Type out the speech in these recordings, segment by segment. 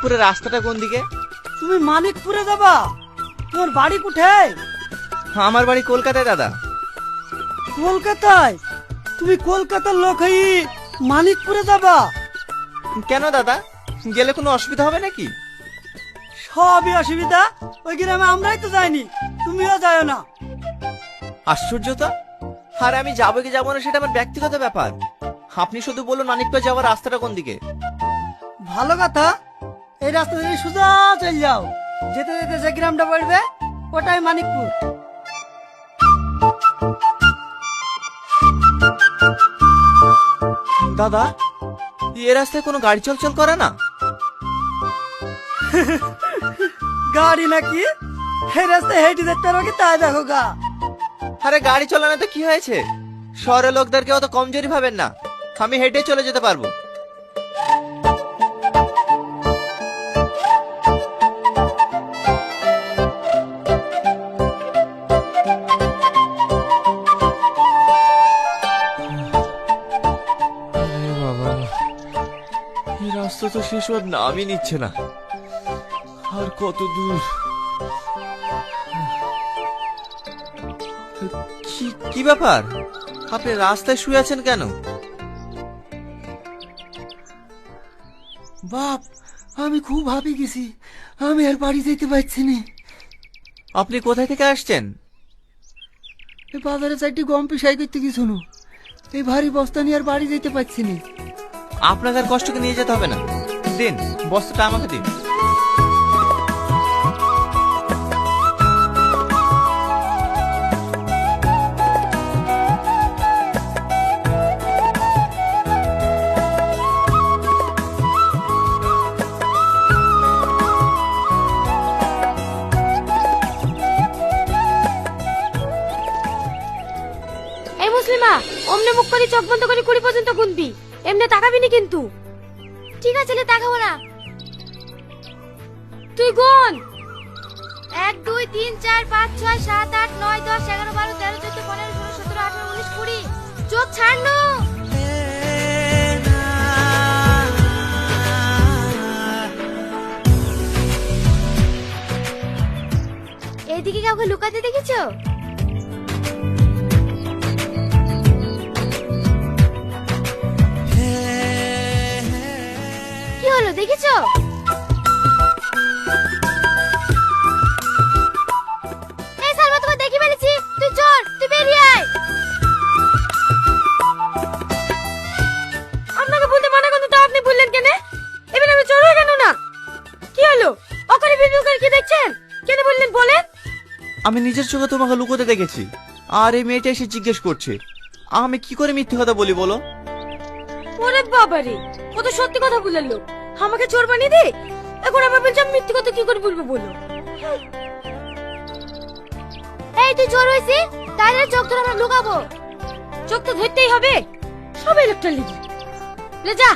পুরো রাস্তাটা কোন দিকে? তুমি মানিকপুরে যাবা? তোমার বাড়ি কোথায়? আমার বাড়ি কলকাতায় দাদা। কলকাতায়? তুমি কলকাতার লোক হয়ে মানিকপুরে যাবা? কেন দাদা, গেলে কোনো অসুবিধা হবে নাকি? সবই অসুবিধা। ওই গ্রামে আমরাই তো যাইনি, তুমিও যাও না। আশ্চর্য তো। আর আমি যাবো কি যাবো না সেটা আমার ব্যক্তিগত ব্যাপার। আপনি শুধু বলুন মানিকপুর যাওয়ার রাস্তাটা কোন দিকে। ভালো কথা, এই রাস্তা দিয়ে সোজা চল যাও। যেতে যেতে যে গ্রামটা পড়বে ওটাই মানিকপুর। দাদা, এ রাস্তায় কোনো গাড়ি চলাচল করে না? গাড়ি নাকি? এই রাস্তায় হেঁটে যেতে পারো কি তাই দেখো গা। আরে গাড়ি চালানো তো কি হয়েছে? শহরের লোকদেরকে অত কমজোরি ভাবেন না, আমি হেঁটে চলে যেতে পারবো। বাবা, এই রাস্তা তো শেষ হওয়ার নামই নিচ্ছে না। আর কত দূর? কি ব্যাপার, আপনি রাস্তায় শুয়ে আছেন কেন? বাপ, আমি খুব ভাবি গেছি, আমি আর বাড়ি যেতে পারছি না। আপনি কোথায় থেকে আসছেন? এই বাজারে চারটি গম পিসাই করতে গেছো, এই ভারী বস্তা নিয়ে আর বাড়ি যেতে পারছি না। আপনাকে আর কষ্টকে নিয়ে যেতে হবে না, দিন বস্তাটা আমাকে দিন। এই মুসলিমা, অমনে মুখ করে চোখ বন্ধ করে 20 পর্যন্ত গুনবি। এমনি তাকাবি না কিন্তু। ঠিক আছে, লে তাকাবো না। তুই গুন। 1 2 3 4 5 6 7 8 9 10 11 12 13 14 15 16 17 18 19 20। চোখ ছাড়নো। এইদিকে কাউকে লুকাতে দেখেছো? কি হলো, দেখেছো? এই সালমা, তোকে দেখি ফেলেছি। তুই চোর, তুই বেরিয়ে আয়। আপনাকে বলতে মানা করতে তো আপনি বললেন কেন? এবার আমি চোর হয়ে কেন না? কি হলো, অকারে ভিডিও করে কি দেখছেন? কেন বললেন বলেন? আমি নিজের চোখে তোমাকে লুকোতে দেখেছি, আর এই মেয়েটা এসে জিজ্ঞেস করছে আমি কি করে মিথ্যে কথা বলি বলো? ওরে বাবারে, ও তো সত্যি কথা বললেন। লোক আমাকে চোর বানিয়ে দে। এখন আমার বলছি আমি মিথ্যে কথা কি করে বলবো বলো? এই তুই চোর হয়েছি, তাহলে চোখ ধরে আমরা লুকাবো। চোখ তো ধরতেই হবে, সবাই লোকটা লিখি। লে যা,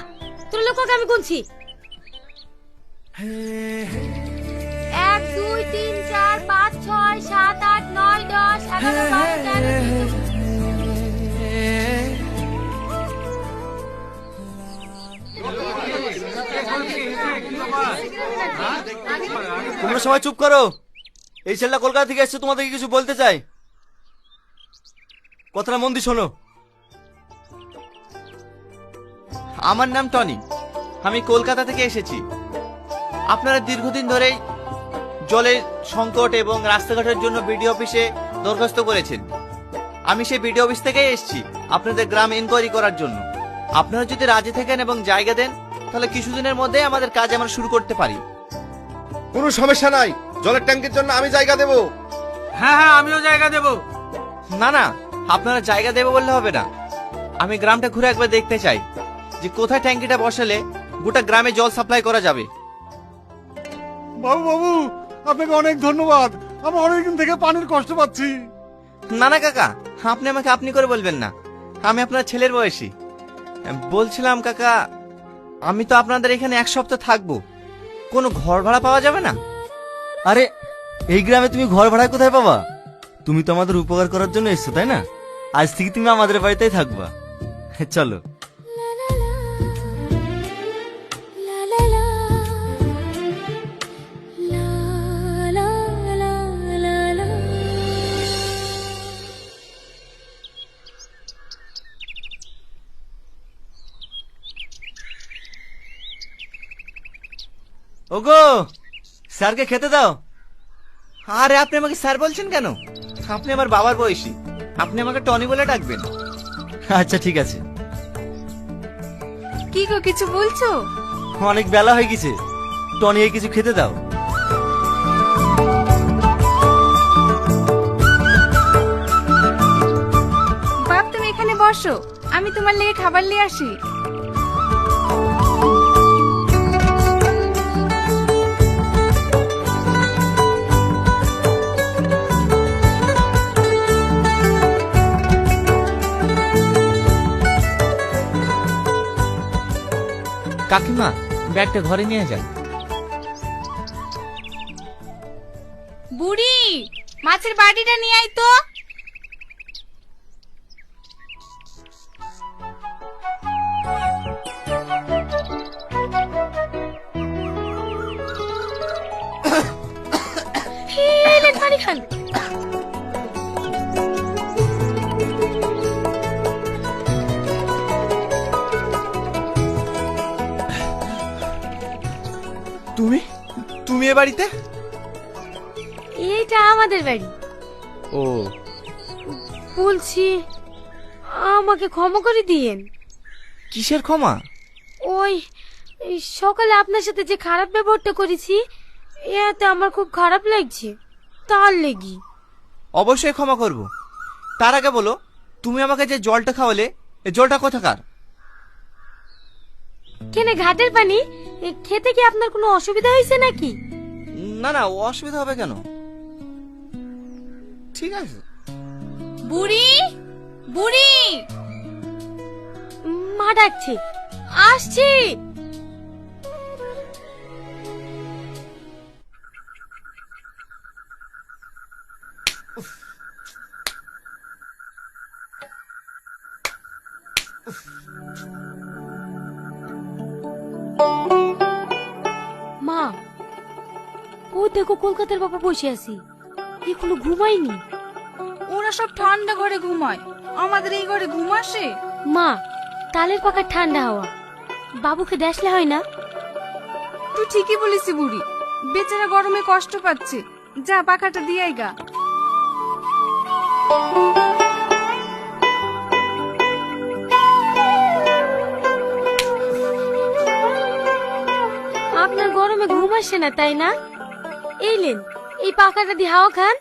তোর লোককে আমি গুনছি। 1 2 3 4 5 6 7 8 9 10 11 12 13। তোমরা সবাই চুপ করো। এই ছেলেটা কলকাতা থেকে এসেছে, তোমাদেরকে কিছু বলতে চাই। কথাটা মন দিয়ে শোনো। আমার নাম টনি, আমি কলকাতা থেকে এসেছি। আপনারা দীর্ঘদিন ধরেই জলের সংকট এবং রাস্তাঘাটের জন্য বিডিও অফিসে দরখাস্ত করেছেন। আমি সেই বিডিও অফিস থেকেই এসেছি আপনাদের গ্রাম ইনকোয়ারি করার জন্য। আপনারা যদি রাজি থাকেন এবং জায়গা দেন, তাহলে কিছুদিনের মধ্যে আমাদের কাজ আমরা শুরু করতে পারি। কোনো সমস্যা নাই, জলের ট্যাঙ্কের জন্য আমি জায়গা দেব। হ্যাঁ হ্যাঁ, আমিও জায়গা দেব। না না, আপনারা জায়গা দেবে বললে হবে না। আমি গ্রামটা ঘুরে একবার দেখতে চাই যে কোথায় ট্যাঙ্কিটা বসালে গোটা গ্রামে জল সাপ্লাই করা যাবে। বাবু বাবু, আপনাকে অনেক ধন্যবাদ। আমরা অনেকদিন থেকে পানির কষ্ট পাচ্ছি। না না কাকা, আপনি আমাকে আপনি করে বলবেন না, আমি আপনার ছেলের বয়সী। বলছিলাম কাকা, আমি তো আপনাদের এখানে 1 সপ্তাহ থাকবো, কোনো ঘর ভাড়া পাওয়া যাবে না? আরে এই গ্রামে তুমি ঘর ভাড়া কোথায় পাবা? তুমি তো আমাদের উপকার করার জন্য এসছো, তাই না? আজ থেকে তুমি আমাদের বাড়িতেই থাকবা। চলো। ওগো, স্যারকে খেতে দাও। আরে আপনি আমাকে স্যার বলছেন কেন? আপনি আমার বাবার বয়সী, আপনি আমাকে টনি বলে ডাকবেন। আচ্ছা ঠিক আছে। কি গো কিছু বলছো? অনেক বেলা হয়ে গেছে, টনিকে কিছু খেতে দাও। বাপ তুমি এখানে বসো, আমি তোমার লেগে খাবার নিয়ে আসি। কাকিমা, ব্যাগটা ঘরে নিয়ে যান। বুড়ি, মাছের বাটিটা নিয়ে আয় তো। পানি খান। তুমি তুমি এ বাড়িতে? এইটা আমাদের বাড়ি। ও, বলছি আমাকে ক্ষমা করে দিয়েন। কিসের ক্ষমা? ওই এই সকালে আপনার সাথে যে খারাপ ব্যবহারটা করেছি, এতে আমার খুব খারাপ লাগছে, তার লেগি। অবশ্যই ক্ষমা করব। তার আগে বলো, তুমি আমাকে যে জলটা খাওয়ালে, এই জলটা কোথাকার? কেনে ঘাটের পানি? খেতে কি আপনার কোনো অসুবিধা হয়েছে নাকি? না না, অসুবিধা হবে কেন? ঠিক আছে। বুড়ি, বুড়ি, মা ডাকছে, আসছি। মা, ও দেখো কলকাতার বাবা বসে আছি, এখনো ঘুমাইনি। ওরা সব ঠান্ডা ঘরে ঘুমায়, আমাদের এই ঘরে ঘুম আসে? মা, তালের পাখার ঠান্ডা হাওয়া, বাবুকে দেখলে হয় না? তুই ঠিকই বলিস বুড়ি, বেচারা গরমে কষ্ট পাচ্ছে, যা পাখাটা দিয়াই গা। আপনার গরমে ঘুম আসে না তাই না? এই লেন, এই পাখাটা দিয়ে হাওয়া খান,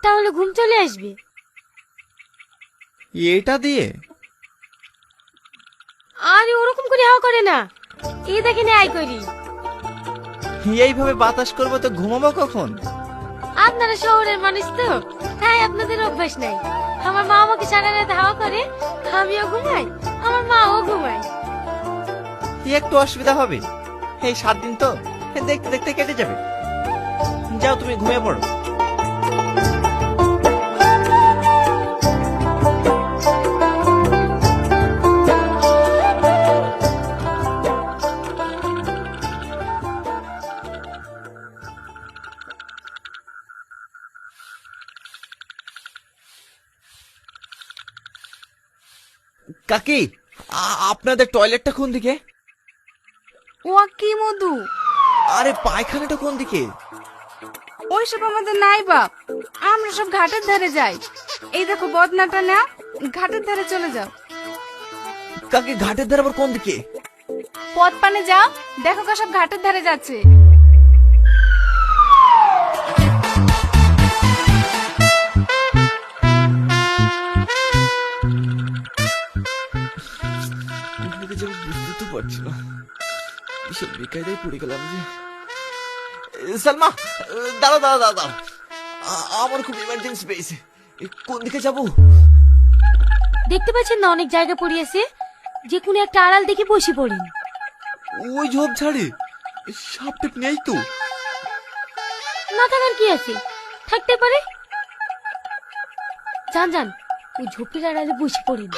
তাহলে ঘুম চলে আসবে। এটা দিয়ে? আরে ওরকম করে হাওয়া করে না, এই দেখেন আই করি। এইভাবে বাতাস করবো তো ঘুমাবো কখন? আপনারা শহরের মানুষ তো, তাই আপনাদের অভ্যাস নাই। আমার মা আমাকে সারা রাত হাওয়া করে, আমিও ঘুমাই, আমার মাও ঘুমায়। কি একটু অসুবিধা হবে? এই 7 দিন তো, দেখতে দেখতে কেটে যাবে। যাও, তুমি ঘুমিয়ে পড়ো। কাকি, আপনাদের টয়লেটটা কোন দিকে? ও কি মধু, আরে পায়খানাটা কোন দিকে? ওইসব আমাদের নাই বাপ, আমরা সব ঘাটের ধারে যাই। এই দেখো বদনাটা না, ঘাটের ধারে চলে যাও। কাকি, ঘাটের ধারে আবার কোন দিকে? পথ পানে যাও, দেখো সব ঘাটের ধারে যাচ্ছে। বুঝতে তো পারছি না, এসব বেকায়দায় পড়ে গেলাম যে। সালমা, দাঁড়াও দাঁড়াও দাঁড়াও, আমার খুব ইমার্জেন্সি পেয়েছে। কোন দিকে যাবো? দেখতে পাচ্ছেন না অনেক জায়গা পড়িয়েছে, যে কোনো একটা আড়াল দেখে বসে পড়েন। ওই ঝোপ ঝাড়ে সাপ টেপ নেই তো? না থাকার কি আছে, থাকতে পারে। যান যান, ওই ঝোপের আড়ালে বসে পড়েন।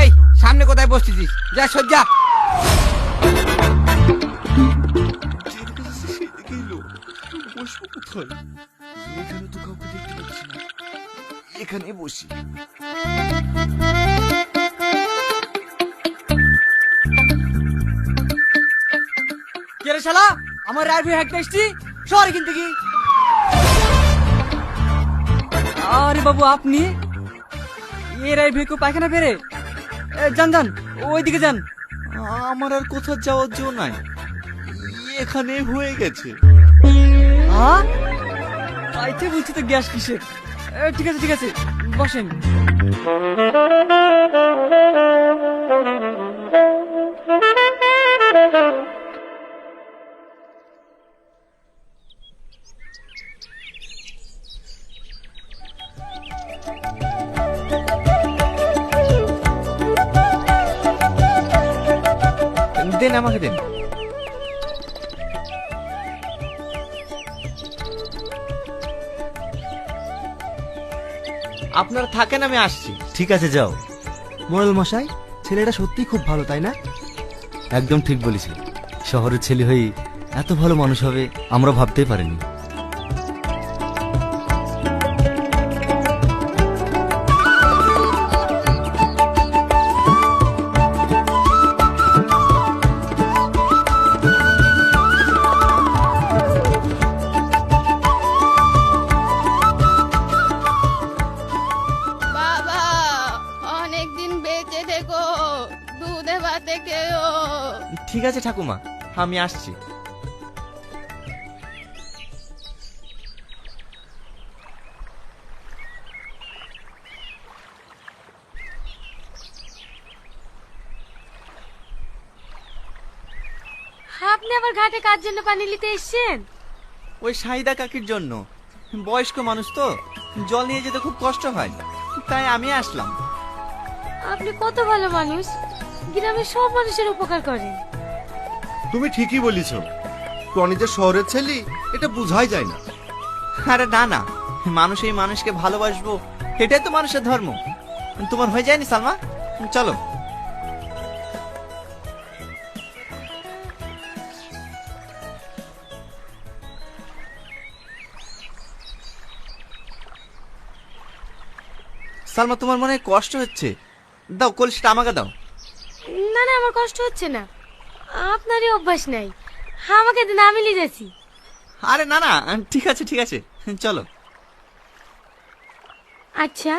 এই সামনে কোথায় বসতেছিস? যা সজ্জা। বসই। এখানে তো কাউকে দেখতে পাচ্ছি না, এখানে বসি। কে রে শালা, আমার রাইফেল হ্যাকতে এসছি, শহরে কিনতে কি? আরে বাবু আপনি এ রাইফেল কেউ পায়খানা ফেরে? যান যান, ওইদিকে যান। আমার আর কোথাও যাওয়ার জো নাই, এখানে হয়ে গেছে। আইতে বলছি তো গ্যাস কিসের। ঠিক আছে ঠিক আছে, বসেন। দেন আমাকে দেন। আপনারা থাকেন, আমি আসছি। ঠিক আছে যাও। মোড়ল মশাই, ছেলেটা সত্যি খুব ভালো তাই না? একদম ঠিক বলেছি, শহরের ছেলে হয়ে এত ভালো মানুষ হবে আমরা ভাবতেই পারিনি। বাবা অনেক দিন বেঁচে থেকো, দুধে ভাতে খেও। ঠিক আছে ঠাকুমা, আমি আসছি। আপনি আবার ঘাটে কার জন্য পানি নিতে এসেছেন? ওই শাহিদা কাকির জন্য, বয়স্ক মানুষ তো, জল নিয়ে যেতে খুব কষ্ট হয়, তাই আমি আসলাম। আপনি কত ভালো মানুষ, গ্রামের সব মানুষের উপকার করেন। তুমি ঠিকই বলিছ, টনি যে শহরের ছেলে এটা বোঝাই যায় না। আরে না না, মানুষ এই মানুষকে ভালোবাসবো, এটাই তো মানুষের ধর্ম। তোমার হয়ে যায়নি সালমা? চলো। সালমা, তোমার মনে হয় কষ্ট হচ্ছে, দাও কলসিটা আমাকে দাও। না না, আমার কষ্ট হচ্ছে না, আপনারই অভ্যাস নাই। আমাকে দিন, আমি নিয়ে যাচ্ছি। আরে না না, ঠিক আছে ঠিক আছে, চলো। আচ্ছা,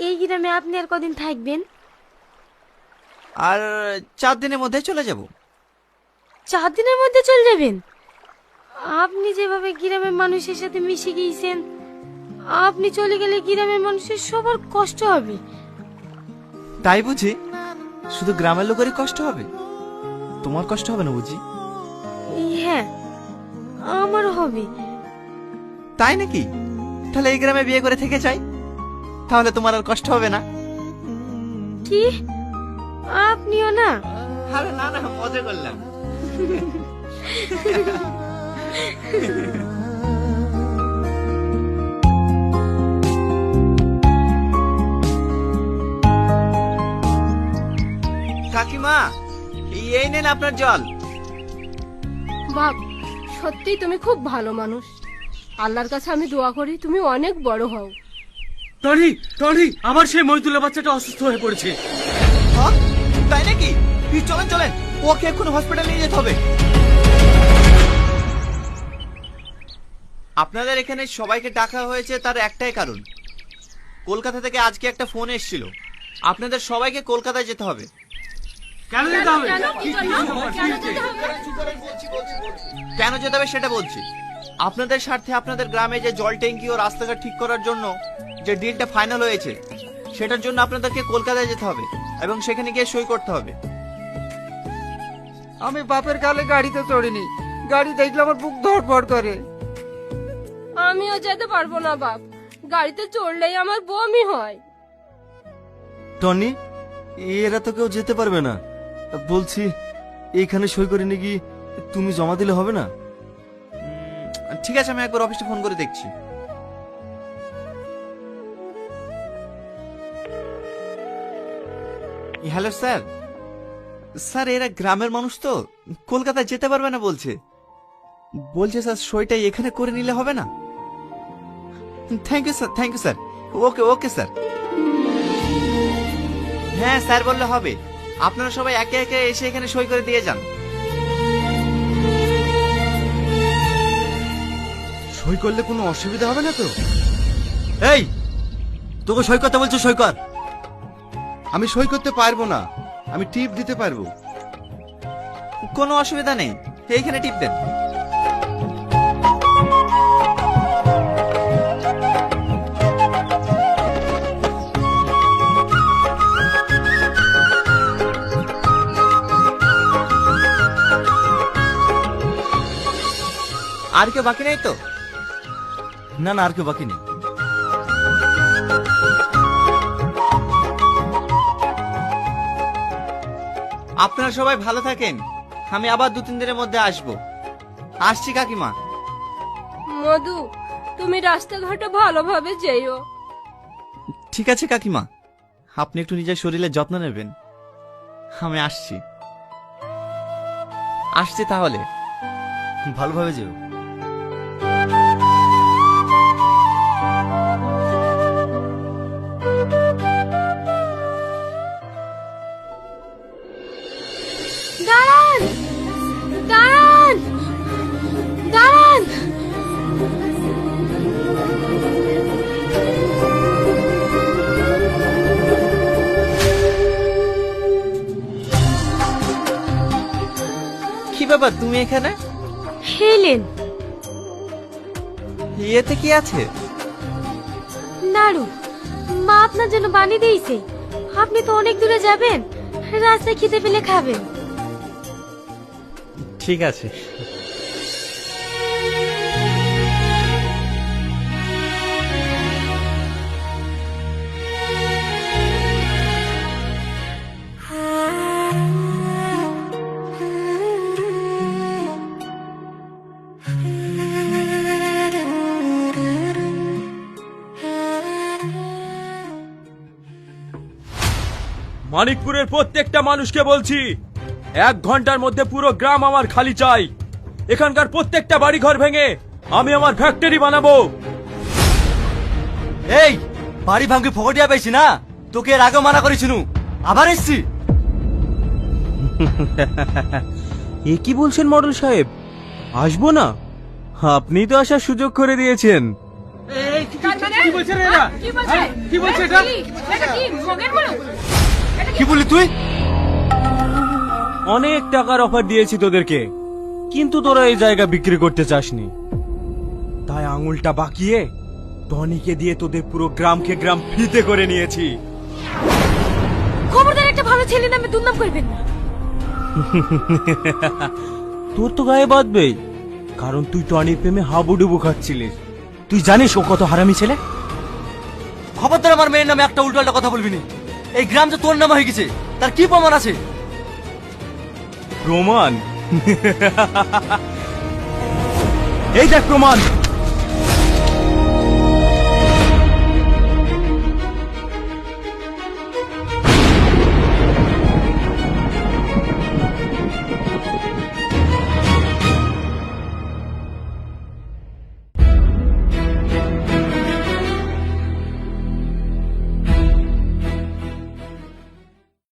এই গ্রামে আপনি আর কদিন থাকবেন? আর 4 দিনের মধ্যে চলে যাব। 4 দিনের মধ্যে চলে যাবেন? আপনি যেভাবে গ্রামের মানুষের সাথে মিশে গিয়েছেন, আপনি চলে গেলে গ্রামের মানুষের সবার কষ্ট হবে। তাই বুঝি? শুধু গ্রামের লোকেরই কষ্ট হবে, তোমার কষ্ট হবে না বুঝি? হ্যাঁ, আমারও হবে। তাই নাকি? তাহলে এই গ্রামে বিয়ে করে থেকে যাই, তাহলে তোমার আর কষ্ট হবে না। কি আপনিও না? আরে না না, মজা করলাম। কাকিমা, এই নেন আপনার জল। বাপ, সত্যি তুমি খুব ভালো মানুষ। আল্লাহর কাছে আমি দোয়া করি তুমি অনেক বড় হও। টনি টনি, আমার সেই মইদুলের বাচ্চাটা অসুস্থ হয়ে পড়েছে। হ্যাঁ? তাই নাকি? চলেন চলেন, ওকে এখন হসপিটাল নিয়ে যেতে হবে। আপনাদের এখানে সবাইকে ডাকা হয়েছে তার একটাই কারণ, কলকাতা থেকে আজকে একটা ফোন এসেছিল, আপনাদের সবাইকে কলকাতায় যেতে হবে। কেন যেতে হবে? কেন যেতে হবে সেটা বলছি। আপনাদের স্বার্থে আপনাদের গ্রামে যে জল ট্যাঙ্কি ও রাস্তাঘাট ঠিক করার জন্য যে ডিলটা ফাইনাল হয়েছে, সেটার জন্য আপনাদেরকে কলকাতায় যেতে হবে এবং সেখানে গিয়ে সই করতে হবে। আমি বাপের কালে গাড়িতে চড়িনি, গাড়ি দেখলে আমার বুক ধড়ফড় করে। আমিও যেতে পারবো না বাপ, গাড়িতে চড়লেই আমার বমি হয়। টনি, এরা তো কেউ যেতে পারবে না। বলছি এইখানে সই করে নিয়ে গিয়ে তুমি জমা দিলে হবে না? ঠিক আছে, আমি একবার অফিসে ফোন করে দেখছি। Hello sir. স্যার, এরা গ্রামের মানুষ তো, কলকাতায় যেতে পারবে না বলছে। বলছে স্যার সইটা এখানে করে নিলে হবে না? Thank you sir. Okay okay sir. হ্যাঁ স্যার বললে হবে। আপনারা সবাই একে একে এসে এখানে সই করে দিয়ে যান। সই করলে কোনো অসুবিধা হবে না তো? এই, তোকে সই করতে বলছো, সই কর। আমি সই করতে পারবো না, আমি টিপ দিতে পারবো। কোনো অসুবিধা নেই, এইখানে টিপ দেন। আর কেউ বাকি নেই তো? না না, আর কেউ বাকি নেই। আপনারা সবাই ভালো থাকেন, আমি আবার 2-3 দিনের মধ্যে আসবো। আসছি কাকিমা। মধু, তুমি রাস্তাঘাটে ভালোভাবে যেও। ঠিক আছে কাকিমা, আপনি একটু নিজের শরীরের যত্ন নেবেন। আমি আসছি তাহলে। ভালোভাবে যেও। দাঁড়ান দাঁড়ান দাঁড়ান। কি ব্যাপার তুমি এখানে? হেলেন, এতে কি আছে? নাড়ু মা আপনার জন্য বানিয়ে দিয়েছে। আপনি তো অনেক দূরে যাবেন, রাস্তায় খিদে পেলে খাবেন। ঠিক আছে। মানিকপুরের প্রত্যেকটা মানুষকে বলছি, 1 ঘন্টার মধ্যে পুরো গ্রাম আমার খালি চাই। এখানকার প্রত্যেকটা বাড়ি ঘর ভেঙে আমি আমার ফ্যাক্টরি বানাবো। এই, বাড়ি ভাঙকে ফকটিয়া পেয়েছি না, তোকে এর আগে মানা করেছিনু, আবার এসছি। এ কি বলছেন মডেল সাহেব? আসবো না? আপনি তো আসার সুযোগ করে দিয়েছেন। কি বললি তুই? অনেক টাকার অফার দিয়েছি তোদেরকে, কিন্তু তোরা এই জায়গা বিক্রি করতে চাসনি। তাই আঙুলটা বাকিয়ে টনিকে দিয়ে তোদের পুরো গ্রামকে গ্রাম ফিতে করে নিয়েছি। খবরদার একটা ভালো ছেলে নামে দুর্নাম করবেন না। তোর তো গায়ে বাঁধবেই, কারণ তুই টনির প্রেমে হাবুডুবু খাচ্ছিলিস। তুই জানিস ও কত হারামি ছেলে? খবরদার আমার মেয়ের নামে একটা উল্টো কথা বলবি না। এই গ্রাম যে তোর নামে হয়ে গেছে, তার কি প্রমাণ আছে? প্রমাণ? এই দেখ প্রমাণ।